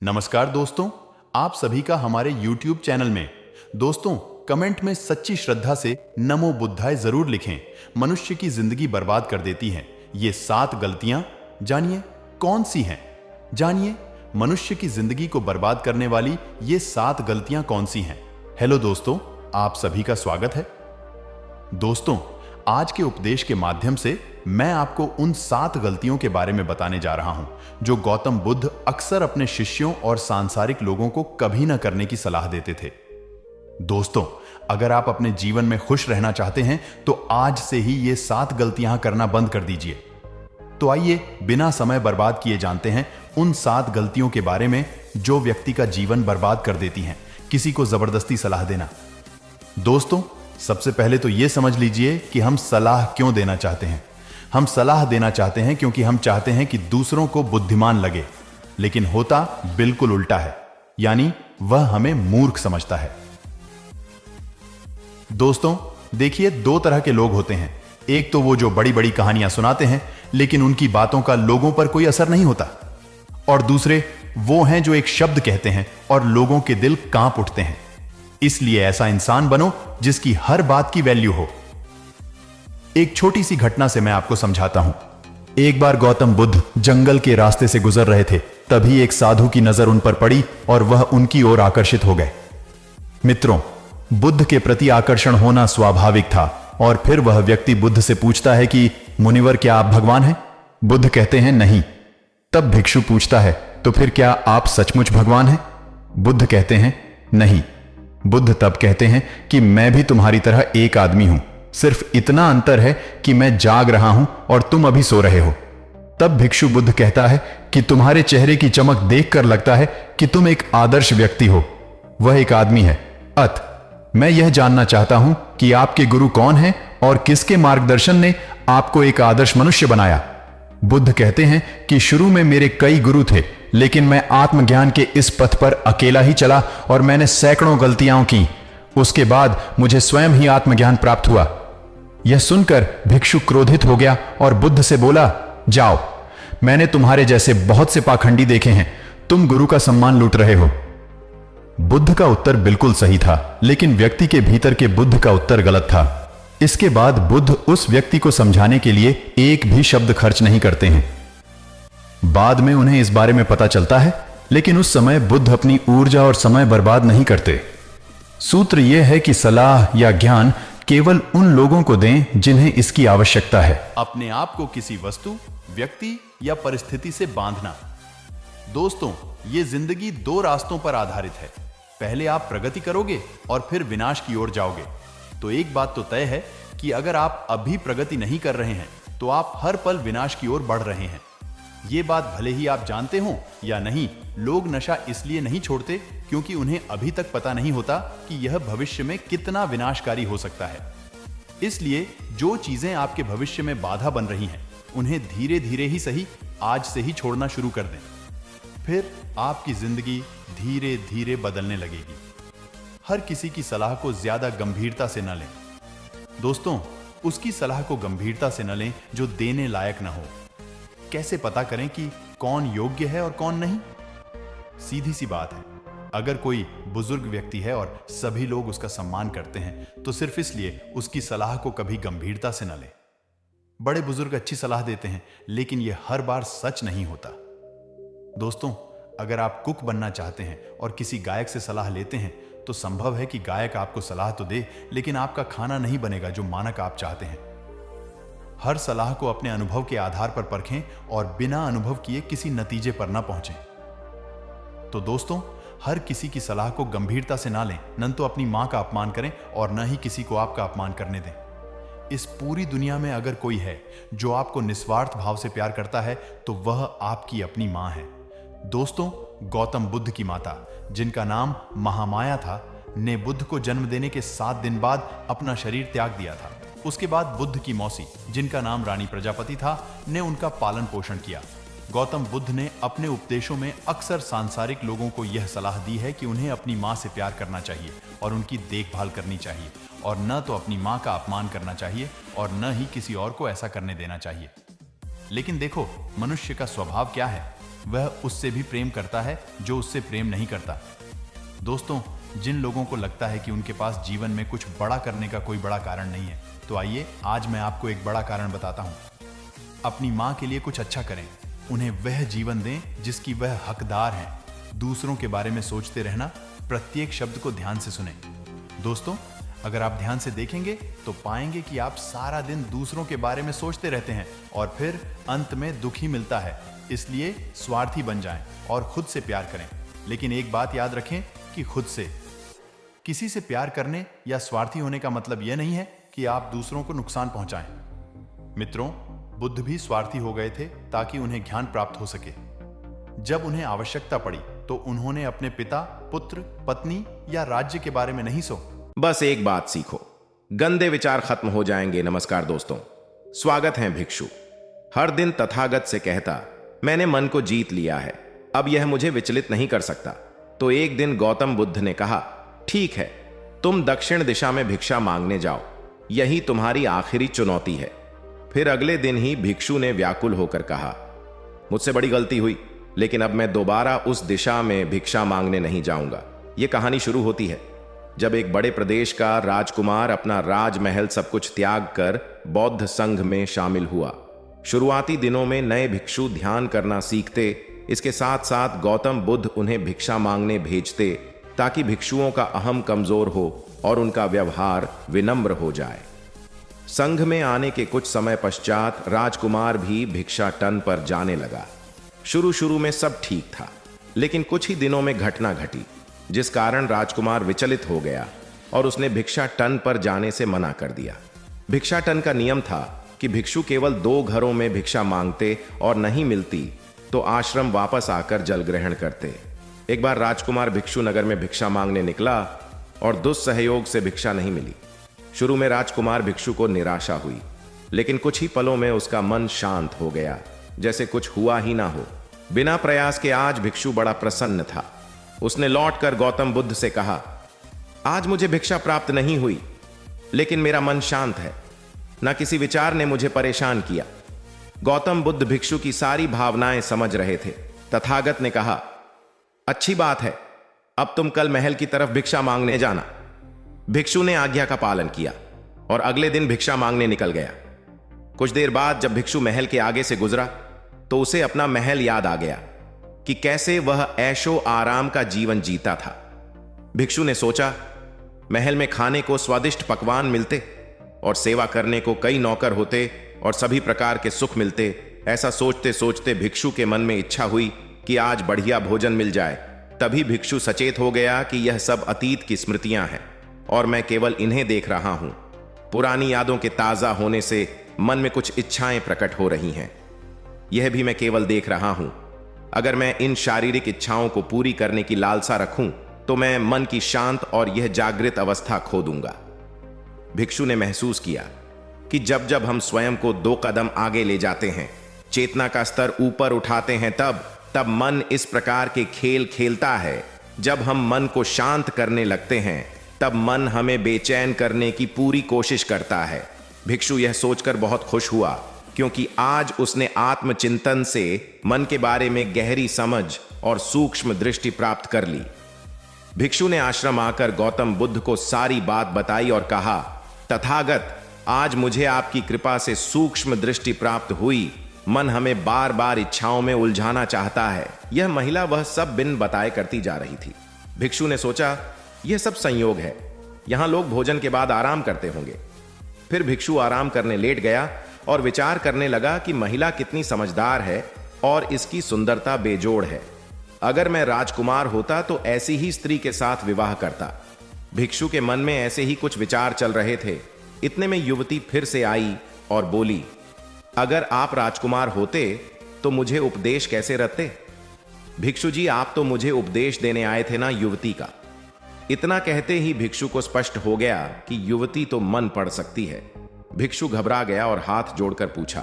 नमस्कार दोस्तों, आप सभी का हमारे YouTube चैनल में। दोस्तों, कमेंट में सच्ची श्रद्धा से नमो बुद्धाय जरूर लिखें। मनुष्य की जिंदगी बर्बाद कर देती हैं ये 7 गलतियां। जानिए कौन सी हैं। जानिए मनुष्य की जिंदगी को बर्बाद करने वाली ये 7 गलतियां कौन सी हैं। हेलो दोस्तों, आप सभी का स्वागत है। दोस्तों, आज के उपदेश के माध्यम से मैं आपको उन 7 गलतियों के बारे में बताने जा रहा हूं जो गौतम बुद्ध अक्सर अपने शिष्यों और सांसारिक लोगों को कभी न करने की सलाह देते थे। दोस्तों, अगर आप अपने जीवन में खुश रहना चाहते हैं तो आज से ही ये 7 गलतियां करना बंद कर दीजिए। तो आइए बिना समय बर्बाद किए जानते हैं उन 7 गलतियों के बारे में जो व्यक्ति का जीवन बर्बाद कर देती हैं। किसी को जबरदस्ती सलाह देना। दोस्तों, सबसे पहले तो यह समझ लीजिए कि हम सलाह क्यों देना चाहते हैं। हम सलाह देना चाहते हैं क्योंकि हम चाहते हैं कि दूसरों को बुद्धिमान लगे, लेकिन होता बिल्कुल उल्टा है, यानी वह हमें मूर्ख समझता है। दोस्तों, देखिए 2 तरह के लोग होते हैं। एक तो वो जो बड़ी बड़ी कहानियां सुनाते हैं लेकिन उनकी बातों का लोगों पर कोई असर नहीं होता, और दूसरे वो हैं जो एक शब्द कहते हैं और लोगों के दिल कांप उठते हैं। इसलिए ऐसा इंसान बनो जिसकी हर बात की वैल्यू हो। एक छोटी सी घटना से मैं आपको समझाता हूं। एक बार गौतम बुद्ध जंगल के रास्ते से गुजर रहे थे, तभी एक साधु की नजर उन पर पड़ी और वह उनकी ओर आकर्षित हो गए। मित्रों, बुद्ध के प्रति आकर्षण होना स्वाभाविक था, और फिर वह व्यक्ति बुद्ध से पूछता है कि मुनिवर, क्या आप भगवान हैं? बुद्ध कहते हैं नहीं। तब भिक्षु पूछता है, तो फिर क्या आप सचमुच भगवान हैं? बुद्ध कहते हैं नहीं। बुद्ध तब कहते हैं कि मैं भी तुम्हारी तरह एक आदमी हूं, सिर्फ इतना अंतर है कि मैं जाग रहा हूं और तुम अभी सो रहे हो। तब भिक्षु बुद्ध कहता है कि तुम्हारे चेहरे की चमक देखकर लगता है कि तुम एक आदर्श व्यक्ति हो। वह एक आदमी है। मैं यह जानना चाहता हूं कि आपके गुरु कौन हैं और किसके मार्गदर्शन ने आपको एक आदर्श मनुष्य बनाया। बुद्ध कहते हैं कि शुरू में मेरे कई गुरु थे, लेकिन मैं आत्मज्ञान के इस पथ पर अकेला ही चला और मैंने सैकड़ों गलतियां की। उसके बाद मुझे स्वयं ही आत्मज्ञान प्राप्त हुआ। यह सुनकर भिक्षु क्रोधित हो गया और बुद्ध से बोला, जाओ, मैंने तुम्हारे जैसे बहुत से पाखंडी देखे हैं, तुम गुरु का सम्मान लूट रहे हो। बुद्ध का उत्तर बिल्कुल सही था, लेकिन व्यक्ति के भीतर के बुद्ध का उत्तर गलत था। इसके बाद बुद्ध उस व्यक्ति को समझाने के लिए एक भी शब्द खर्च नहीं करते हैं। बाद में उन्हें इस बारे में पता चलता है, लेकिन उस समय बुद्ध अपनी ऊर्जा और समय बर्बाद नहीं करते। सूत्र यह है कि सलाह या ज्ञान केवल उन लोगों को दें जिन्हें इसकी आवश्यकता है। अपने आप को किसी वस्तु, व्यक्ति या परिस्थिति से बांधना। दोस्तों, यह जिंदगी 2 रास्तों पर आधारित है। पहले आप प्रगति करोगे और फिर विनाश की ओर जाओगे। तो एक बात तो तय है कि अगर आप अभी प्रगति नहीं कर रहे हैं तो आप हर पल विनाश की ओर बढ़ रहे हैं। ये बात भले ही आप जानते हो या नहीं, लोग नशा इसलिए नहीं छोड़ते क्योंकि उन्हें अभी तक पता नहीं होता कि यह भविष्य में कितना विनाशकारी हो सकता है। इसलिए जो चीजें आपके भविष्य में बाधा बन रही हैं, उन्हें धीरे धीरे ही सही आज से ही छोड़ना शुरू कर दें। फिर आपकी जिंदगी धीरे धीरे बदलने लगेगी। हर किसी की सलाह को ज्यादा गंभीरता से न लें। दोस्तों, उसकी सलाह को गंभीरता से न लें जो देने लायक न हो। कैसे पता करें कि कौन योग्य है और कौन नहीं? सीधी सी बात है, अगर कोई बुजुर्ग व्यक्ति है और सभी लोग उसका सम्मान करते हैं तो सिर्फ इसलिए उसकी सलाह को कभी गंभीरता से न लें। बड़े बुजुर्ग अच्छी सलाह देते हैं, लेकिन यह हर बार सच नहीं होता। दोस्तों, अगर आप कुक बनना चाहते हैं और किसी गायक से सलाह लेते हैं तो संभव है कि गायक आपको सलाह तो दे, लेकिन आपका खाना नहीं बनेगा जो मानक आप चाहते हैं। हर सलाह को अपने अनुभव के आधार पर परखें और बिना अनुभव किए किसी नतीजे पर न पहुंचें। तो दोस्तों, हर किसी की सलाह को गंभीरता से ना लें, न तो अपनी मां का अपमान करें और न ही किसी को आपका अपमान करने दें। इस पूरी दुनिया में अगर कोई है जो आपको निस्वार्थ भाव से प्यार करता है तो वह आपकी अपनी मां है। दोस्तों, गौतम बुद्ध की माता, जिनका नाम महामाया था, ने बुद्ध को जन्म देने के 7 दिन बाद अपना शरीर त्याग दिया था। उसके बाद बुद्ध की मौसी, जिनका नाम रानी प्रजापति था, ने उनका पालन पोषण किया। गौतम बुद्ध ने अपने उपदेशों में अक्सर सांसारिक लोगों को यह सलाह दी है कि उन्हें अपनी मां से प्यार करना चाहिए और उनकी देखभाल करनी चाहिए, और न तो अपनी मां का अपमान करना चाहिए और न ही किसी और को ऐसा करने देना चाहिए। लेकिन देखो, मनुष्य का स्वभाव क्या है? वह उससे भी प्रेम करता है जो उससे प्रेम नहीं करता। दोस्तों, जिन लोगों को लगता है कि उनके पास जीवन में कुछ बड़ा करने का कोई बड़ा कारण नहीं है, तो आइए आज मैं आपको एक बड़ा कारण बताता हूं। अपनी मां के लिए कुछ अच्छा करें, उन्हें वह जीवन दें जिसकी वह हकदार हैं। दूसरों के बारे में सोचते रहना, प्रत्येक शब्द को ध्यान से सुनें। दोस्तों, अगर आप ध्यान से देखेंगे तो पाएंगे कि आप सारा दिन दूसरों के बारे में सोचते रहते हैं और फिर अंत में दुख ही मिलता है। इसलिए स्वार्थी बन जाएं और खुद से प्यार करें। लेकिन एक बात याद रखें कि खुद से। किसी से प्यार करने या स्वार्थी होने का मतलब यह नहीं है कि आप दूसरों को नुकसान पहुंचाएं। मित्रों, बुद्ध भी स्वार्थी हो गए थे ताकि उन्हें ज्ञान प्राप्त हो सके। जब उन्हें आवश्यकता पड़ी तो उन्होंने अपने पिता, पुत्र, पत्नी या राज्य के बारे में नहीं बस एक बात सीखो, गंदे विचार खत्म हो जाएंगे। नमस्कार दोस्तों, स्वागत है भिक्षु। हर दिन तथागत से कहता, मैंने मन को जीत लिया है, अब यह मुझे विचलित नहीं कर सकता। तो एक दिन गौतम बुद्ध ने कहा, ठीक है, तुम दक्षिण दिशा में भिक्षा मांगने जाओ, यही तुम्हारी आखिरी चुनौती है। फिर अगले दिन ही भिक्षु ने व्याकुल होकर कहा, मुझसे बड़ी गलती हुई, लेकिन अब मैं दोबारा उस दिशा में भिक्षा मांगने नहीं जाऊंगा। यह कहानी शुरू होती है जब एक बड़े प्रदेश का राजकुमार अपना राजमहल सब कुछ त्याग कर बौद्ध संघ में शामिल हुआ। शुरुआती दिनों में नए भिक्षु ध्यान करना सीखते, इसके साथ साथ गौतम बुद्ध उन्हें भिक्षा मांगने भेजते ताकि भिक्षुओं का अहम कमजोर हो और उनका व्यवहार विनम्र हो जाए। संघ में आने के कुछ समय पश्चात राजकुमार भी भिक्षाटन पर जाने लगा। शुरू शुरू में सब ठीक था, लेकिन कुछ ही दिनों में घटना घटी जिस कारण राजकुमार विचलित हो गया और उसने भिक्षाटन पर जाने से मना कर दिया। भिक्षाटन का नियम था कि भिक्षु केवल 2 घरों में भिक्षा मांगते और नहीं मिलती तो आश्रम वापस आकर जल ग्रहण करते। एक बार राजकुमार भिक्षु नगर में भिक्षा मांगने निकला और दुस्सहयोग से भिक्षा नहीं मिली। शुरू में राजकुमार भिक्षु को निराशा हुई, लेकिन कुछ ही पलों में उसका मन शांत हो गया, जैसे कुछ हुआ ही ना हो। बिना प्रयास के आज भिक्षु बड़ा प्रसन्न था। उसने लौटकर गौतम बुद्ध से कहा, आज मुझे भिक्षा प्राप्त नहीं हुई, लेकिन मेरा मन शांत है, न किसी विचार ने मुझे परेशान किया। गौतम बुद्ध भिक्षु की सारी भावनाएं समझ रहे थे। तथागत ने कहा, अच्छी बात है, अब तुम कल महल की तरफ भिक्षा मांगने जाना। भिक्षु ने आज्ञा का पालन किया और अगले दिन भिक्षा मांगने निकल गया। कुछ देर बाद जब भिक्षु महल के आगे से गुजरा तो उसे अपना महल याद आ गया कि कैसे वह ऐशो आराम का जीवन जीता था। भिक्षु ने सोचा, महल में खाने को स्वादिष्ट पकवान मिलते और सेवा करने को कई नौकर होते और सभी प्रकार के सुख मिलते। ऐसा सोचते सोचते भिक्षु के मन में इच्छा हुई कि आज बढ़िया भोजन मिल जाए। तभी भिक्षु सचेत हो गया कि यह सब अतीत की स्मृतियां हैं और मैं केवल इन्हें देख रहा हूं। पुरानी यादों के ताजा होने से मन में कुछ इच्छाएं प्रकट हो रही हैं, यह भी मैं केवल देख रहा हूं। अगर मैं इन शारीरिक इच्छाओं को पूरी करने की लालसा रखूं तो मैं मन की शांत और यह जागृत अवस्था खो दूंगा। भिक्षु ने महसूस किया कि जब जब हम स्वयं को 2 कदम आगे ले जाते हैं, चेतना का स्तर ऊपर उठाते हैं, तब मन इस प्रकार के खेल खेलता है। जब हम मन को शांत करने लगते हैं तब मन हमें बेचैन करने की पूरी कोशिश करता है। भिक्षु यह सोचकर बहुत खुश हुआ क्योंकि आज उसने आत्मचिंतन से मन के बारे में गहरी समझ और सूक्ष्म दृष्टि प्राप्त कर ली। भिक्षु ने आश्रम आकर गौतम बुद्ध को सारी बात बताई और कहा, तथागत, आज मुझे आपकी कृपा से सूक्ष्म दृष्टि प्राप्त हुई। मन हमें बार बार इच्छाओं में उलझाना चाहता है। यह महिला वह सब बिन बताए करती जा रही थी। भिक्षु ने सोचा, यह सब संयोग है, यहां लोग भोजन के बाद आराम करते होंगे। फिर भिक्षु आराम करने लेट गया और विचार करने लगा कि महिला कितनी समझदार है और इसकी सुंदरता बेजोड़ है। अगर मैं राजकुमार होता तो ऐसी ही स्त्री के साथ विवाह करता। भिक्षु के मन में ऐसे ही कुछ विचार चल रहे थे। इतने में युवती फिर से आई और बोली, अगर आप राजकुमार होते तो मुझे उपदेश कैसे रखते? भिक्षु जी, आप तो मुझे उपदेश देने आए थे ना, युवती का। इतना कहते ही भिक्षु को स्पष्ट हो गया कि युवती तो मन पढ़ सकती है। भिक्षु घबरा गया और हाथ जोड़कर पूछा,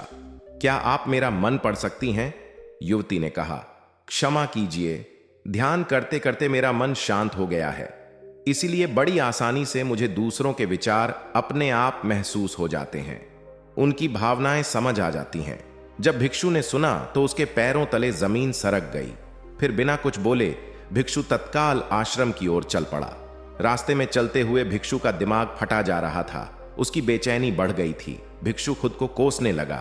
क्या आप मेरा मन पढ़ सकती हैं? युवती ने कहा, क्षमा कीजिए, ध्यान करते करते मेरा मन शांत हो गया है, इसीलिए बड़ी आसानी से मुझे दूसरों के विचार अपने आप महसूस हो जाते हैं, उनकी भावनाएं समझ आ जाती हैं। जब भिक्षु ने सुना तो उसके पैरों तले जमीन सरक गई। फिर बिना कुछ बोले भिक्षु तत्काल आश्रम की ओर चल पड़ा। रास्ते में चलते हुए भिक्षु का दिमाग फटा जा रहा था। उसकी बेचैनी बढ़ गई थी। भिक्षु खुद को कोसने लगा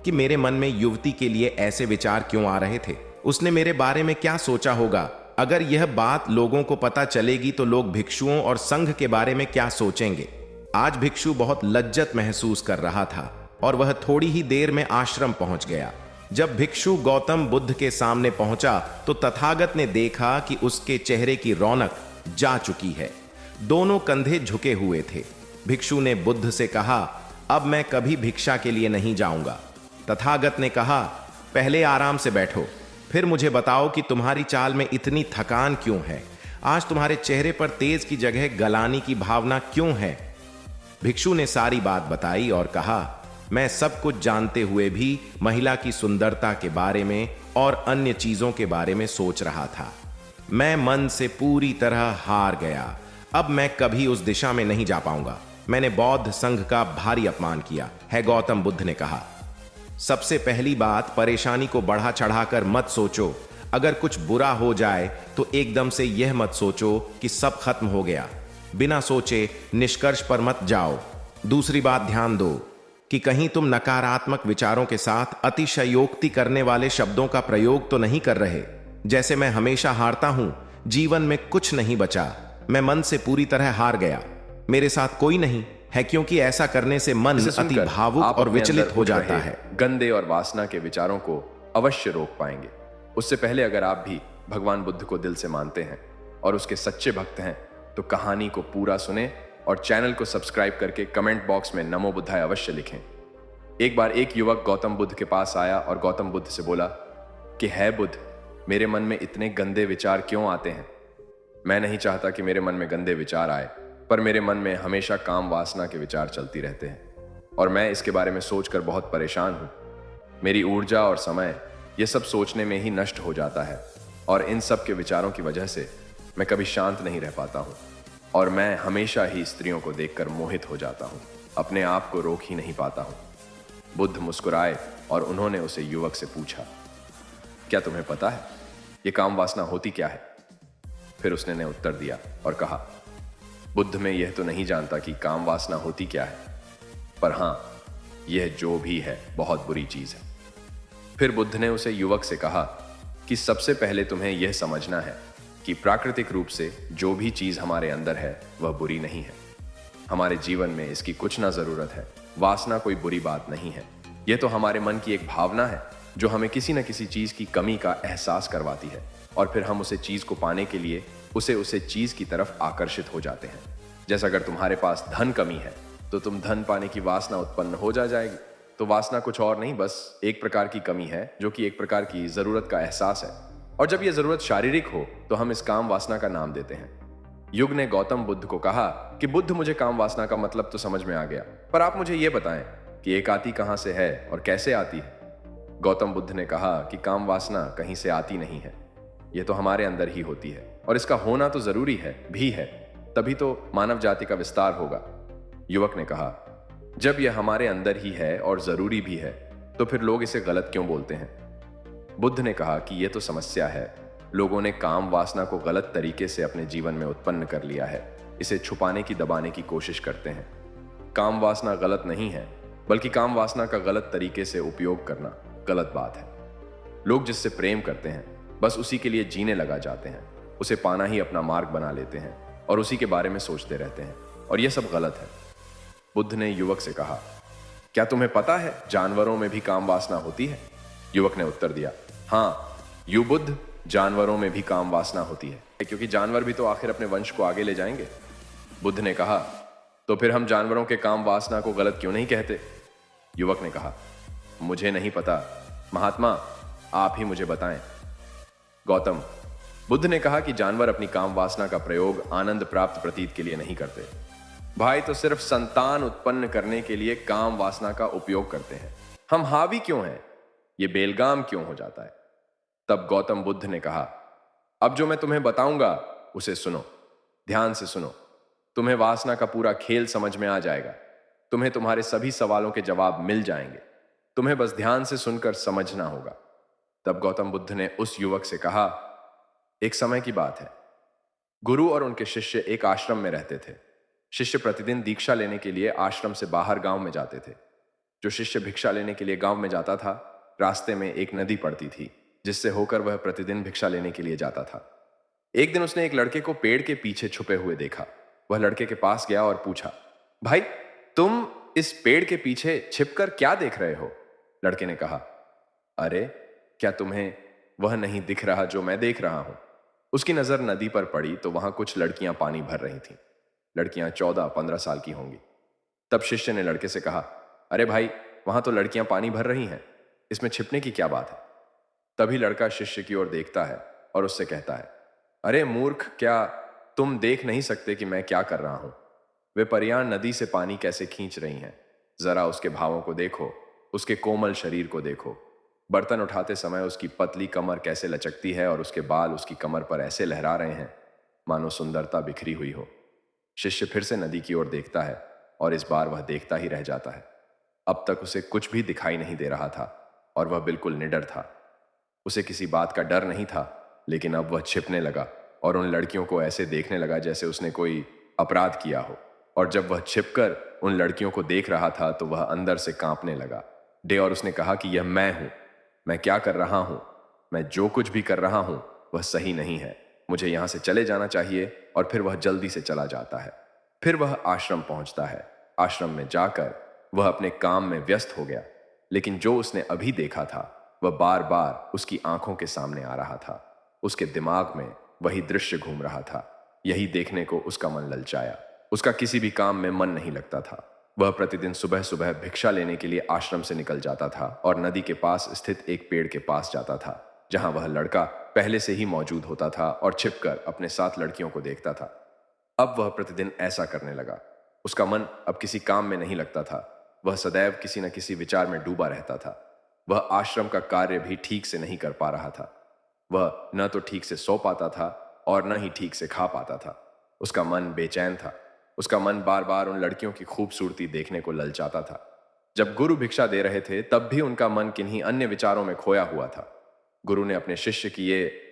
कि मेरे मन में युवती के लिए ऐसे विचार क्यों आ रहे थे। उसने मेरे बारे में क्या सोचा होगा। अगर यह बात लोगों को पता चलेगी तो लोग भिक्षुओं और संघ के बारे में क्या सोचेंगे। आज भिक्षु बहुत लज्जत महसूस कर रहा था और वह थोड़ी ही देर में आश्रम पहुंच गया। जब भिक्षु गौतम बुद्ध के सामने पहुंचा तो तथागत ने देखा कि उसके चेहरे की रौनक जा चुकी है। दोनों कंधे झुके हुए थे। भिक्षु ने बुद्ध से कहा, अब मैं कभी भिक्षा के लिए नहीं जाऊंगा। तथागत ने कहा, पहले आराम से बैठो, फिर मुझे बताओ कि तुम्हारी चाल में इतनी थकान क्यों है। आज तुम्हारे चेहरे पर तेज की जगह गलानी की भावना क्यों है। भिक्षु ने सारी बात बताई और कहा, मैं सब कुछ जानते हुए भी महिला की सुंदरता के बारे में और अन्य चीजों के बारे में सोच रहा था। मैं मन से पूरी तरह हार गया। अब मैं कभी उस दिशा में नहीं जा पाऊंगा। मैंने बौद्ध संघ का भारी अपमान किया है, गौतम बुद्ध ने कहा। सबसे पहली बात, परेशानी को बढ़ा चढ़ाकर मत सोचो। अगर कुछ बुरा हो जाए तो एकदम से यह मत सोचो कि सब खत्म हो गया। बिना सोचे निष्कर्ष पर मत जाओ। दूसरी बात, ध्यान दो कि कहीं तुम नकारात्मक विचारों के साथ अतिशयोक्ति करने वाले शब्दों का प्रयोग तो नहीं कर रहे। जैसे मैं हमेशा हारता हूं, जीवन में कुछ नहीं बचा। मैं मन से पूरी तरह हार गया। मेरे साथ कोई नहीं है, क्योंकि ऐसा करने से मन अति भावुक और विचलित हो जाता है। गंदे और वासना के विचारों को अवश्य रोक पाएंगे। उससे पहले अगर आप भी भगवान बुद्ध को दिल से मानते हैं और उसके सच्चे भक्त हैं तो कहानी को पूरा सुने और चैनल को सब्सक्राइब करके कमेंट बॉक्स में नमो बुद्धाय अवश्य लिखें। एक बार एक युवक गौतम बुद्ध के पास आया और गौतम बुद्ध से बोला कि है बुद्ध, मेरे मन में इतने गंदे विचार क्यों आते हैं। मैं नहीं चाहता कि मेरे मन में गंदे विचार आए, पर मेरे मन में हमेशा काम वासना के विचार चलती रहते हैं और मैं इसके बारे में सोचकर बहुत परेशान हूं। मेरी ऊर्जा और समय ये सब सोचने में ही नष्ट हो जाता है और इन सब के विचारों की वजह से मैं कभी शांत नहीं रह पाता हूं और मैं हमेशा ही स्त्रियों को देखकर मोहित हो जाता हूं, अपने आप को रोक ही नहीं पाता हूं। बुद्ध मुस्कुराए और उन्होंने उसे युवक से पूछा, क्या तुम्हें पता है ये काम वासना होती क्या है। फिर उसने ने उत्तर दिया और कहा, बुद्ध में यह तो नहीं जानता कि काम वासना होती क्या है, पर हां, यह जो भी है बहुत बुरी चीज है। फिर बुद्ध ने उसे युवक से कहा कि सबसे पहले तुम्हें यह समझना है कि प्राकृतिक रूप से जो भी चीज हमारे अंदर है वह बुरी नहीं है। हमारे जीवन में इसकी कुछ ना जरूरत है। वासना कोई बुरी बात नहीं है। यह तो हमारे मन की एक भावना है जो हमें किसी न किसी चीज की कमी का एहसास करवाती है और फिर हम उसे चीज को पाने के लिए उसे चीज की तरफ आकर्षित हो जाते हैं। जैसे अगर तुम्हारे पास धन कमी है तो तुम धन पाने की वासना उत्पन्न हो जाएगी। तो वासना कुछ और नहीं, बस एक प्रकार की कमी है जो कि एक प्रकार की जरूरत का एहसास है। और जब यह जरूरत शारीरिक हो तो हम इस काम वासना का नाम देते हैं। युग ने गौतम बुद्ध को कहा कि बुद्ध, मुझे काम वासना का मतलब तो समझ में आ गया, पर आप मुझे यह बताएं कि एक आती कहां से है और कैसे आती है। गौतम बुद्ध ने कहा कि काम वासना कहीं से आती नहीं है, यह तो हमारे अंदर ही होती है और इसका होना तो जरूरी है भी है, तभी तो मानव जाति का विस्तार होगा। युवक ने कहा, जब यह हमारे अंदर ही है और जरूरी भी है तो फिर लोग इसे गलत क्यों बोलते हैं। बुद्ध ने कहा कि यह तो समस्या है। लोगों ने काम वासना को गलत तरीके से अपने जीवन में उत्पन्न कर लिया है। इसे छुपाने की, दबाने की कोशिश करते हैं। काम वासना गलत नहीं है, बल्कि काम वासना का गलत तरीके से उपयोग करना गलत बात है। लोग जिससे प्रेम करते हैं बस उसी के लिए जीने लगा जाते हैं, उसे पाना ही अपना मार्ग बना लेते हैं और उसी के बारे में सोचते रहते हैं, और यह सब गलत है। बुद्ध ने युवक से कहा, क्या तुम्हें पता है जानवरों में भी काम वासना होती है। युवक ने उत्तर दिया, हाँ यू बुद्ध, जानवरों में भी काम वासना होती है, क्योंकि जानवर भी तो आखिर अपने वंश को आगे ले जाएंगे। बुद्ध ने कहा, तो फिर हम जानवरों के काम वासना को गलत क्यों नहीं कहते। युवक ने कहा, मुझे नहीं पता महात्मा, आप ही मुझे बताएं। गौतम बुद्ध ने कहा कि जानवर अपनी काम वासना का प्रयोग आनंद प्राप्त प्रतीत के लिए नहीं करते। भाई तो सिर्फ संतान उत्पन्न करने के लिए काम वासना का उपयोग करते हैं। हम हावी क्यों हैं, ये बेलगाम क्यों हो जाता है। तब गौतम बुद्ध ने कहा, अब जो मैं तुम्हें बताऊंगा उसे सुनो, ध्यान से सुनो। तुम्हें वासना का पूरा खेल समझ में आ जाएगा। तुम्हें तुम्हारे सभी सवालों के जवाब मिल जाएंगे। तुम्हें बस ध्यान से सुनकर समझना होगा। तब गौतम बुद्ध ने उस युवक से कहा, एक समय की बात है, गुरु और उनके शिष्य एक आश्रम में रहते थे। शिष्य प्रतिदिन दीक्षा लेने के लिए आश्रम से बाहर गांव में जाते थे। जो शिष्य भिक्षा लेने के लिए गांव में जाता था, रास्ते में एक नदी पड़ती थी जिससे होकर वह प्रतिदिन भिक्षा लेने के लिए जाता था। एक दिन उसने एक लड़के को पेड़ के पीछे छुपे हुए देखा। वह लड़के के पास गया और पूछा, भाई, तुम इस पेड़ के पीछे छिपकर क्या देख रहे हो? लड़के ने कहा, अरे, क्या तुम्हें वह नहीं दिख रहा जो मैं देख रहा हूं? उसकी नजर नदी पर पड़ी तो वहां कुछ लड़कियां पानी भर रही थीं। लड़कियां 14-15 साल की होंगी। तब शिष्य ने लड़के से कहा, अरे भाई, वहां तो लड़कियां पानी भर रही हैं, इसमें छिपने की क्या बात है? तभी लड़का शिष्य की ओर देखता है और उससे कहता है, अरे मूर्ख, क्या तुम देख नहीं सकते कि मैं क्या कर रहा हूं? वे परियां नदी से पानी कैसे खींच रही हैं। जरा उसके भावों को देखो, उसके कोमल शरीर को देखो। बर्तन उठाते समय उसकी पतली कमर कैसे लचकती है और उसके बाल उसकी कमर पर ऐसे लहरा रहे हैं मानो सुंदरता बिखरी हुई हो। शिष्य फिर से नदी की ओर देखता है और इस बार वह देखता ही रह जाता है। अब तक उसे कुछ भी दिखाई नहीं दे रहा था और वह बिल्कुल निडर था। उसे किसी बात का डर नहीं था, लेकिन अब वह छिपने लगा और उन लड़कियों को ऐसे देखने लगा जैसे उसने कोई अपराध किया हो। और जब वह छिपकर उन लड़कियों को देख रहा था तो वह अंदर से कांपने लगा। और उसने कहा कि यह मैं हूं, मैं क्या कर रहा हूं? मैं जो कुछ भी कर रहा हूं वह सही नहीं है। मुझे यहां से चले जाना चाहिए। और फिर वह जल्दी से चला जाता है। फिर वह आश्रम पहुंचता है। आश्रम में जाकर वह अपने काम में व्यस्त हो गया, लेकिन जो उसने अभी देखा था वह बार बार उसकी आंखों के सामने आ रहा था। उसके दिमाग में वही दृश्य घूम रहा था। यही देखने को उसका मन ललचाया। उसका किसी भी काम में मन नहीं लगता था। वह प्रतिदिन सुबह सुबह भिक्षा लेने के लिए आश्रम से निकल जाता था और नदी के पास स्थित एक पेड़ के पास जाता था, जहां वह लड़का पहले से ही मौजूद होता था और छिपकर अपने साथ लड़कियों को देखता था। अब वह प्रतिदिन ऐसा करने लगा। उसका मन अब किसी काम में नहीं लगता था। वह सदैव किसी न किसी विचार में डूबा रहता था। वह आश्रम का कार्य भी ठीक से नहीं कर पा रहा था। वह न तो ठीक से सो पाता था और न ही ठीक से खा पाता था। उसका मन बेचैन था। उसका मन बार बार उन लड़कियों की खूबसूरती देखने को ललचाता था। जब गुरु भिक्षा दे रहे थे तब भी उनका मन किन्हीं अन्य विचारों में खोया हुआ था। गुरु ने अपने शिष्य की ये